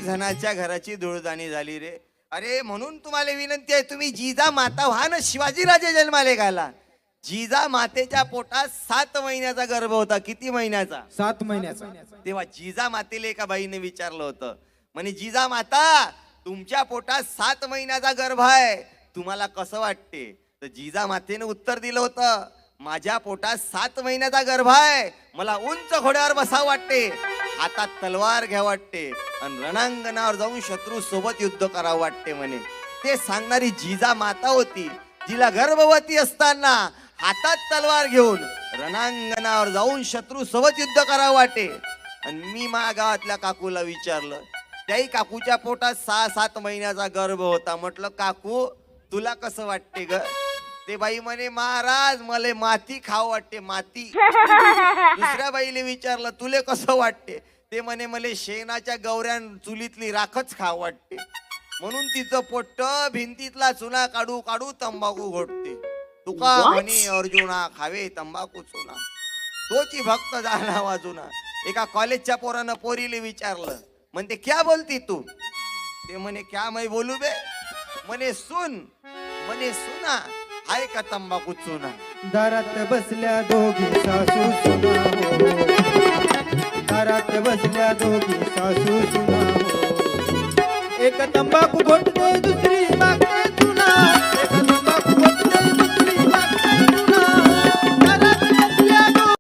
अनेक जणांच्या घराची धूळदाणी झाली रे. अरे म्हणून तुम्हाला विनंती आहे, तुम्ही जिजा माता व्हा ना. शिवाजीराजे जन्माले घाला. जिजा मातेच्या पोटात 7 महिन्याचा गर्भ होता. किती महिन्याचा? 7 महिन्याचा. तेव्हा जिजा मातेला एका बाईने विचारलं होतं, म्हणे जिजा माता तुमच्या पोटात 7 महिन्याचा गर्भ आहे, तुम्हाला कसं वाटते? तर जिजा मातेने उत्तर दिलं होतं, माझ्या पोटात 7 महिन्याचा गर्भ आहे, मला उंच घोड्यावर बसावं वाटते, हातात तलवार घ्या वाटते आणि रणांगणावर जाऊन शत्रू सोबत युद्ध करावं वाटते म्हणे. ते सांगणारी जिजा माता होती, जिला गर्भवती असताना हातात तलवार घेऊन रणांगणावर जाऊन शत्रू सोबत युद्ध करावं वाटे. आणि मी माझ्या गावातल्या काकूला विचारलं, त्याही काकूच्या पोटात 6-7 महिन्याचा गर्भ होता. म्हटलं काकू तुला कसं वाटते ग? ते बाई म्हणे महाराज मला माती खाऊ वाटते, माती. दुसऱ्या बाईले विचारलं तुले कसं वाटते? ते म्हणे मला शेणाच्या गौऱ्यान चुलीतली राखच खाऊ वाटते. म्हणून तिचं पोट्ट भिंतीतला चुना काढू काढू तंबाखू घोटते. तुका म्हणे अर्जुना खावे तंबाखू चुना, तोची भक्त झाला वाजुना. एका कॉलेजच्या पोरानं पोरीले विचारलं, म्हणते क्या बोलती तू? ते म्हणे क्या मैं बोलू बे? म्हणे सुन, म्हणे सुना आहे का तंबाखू चुना? दारात बसल्या दोघी सासू सुना हो, दारात बसल्या दोघी सासू सुना हो. एक तंबाखू घोटते दुसरी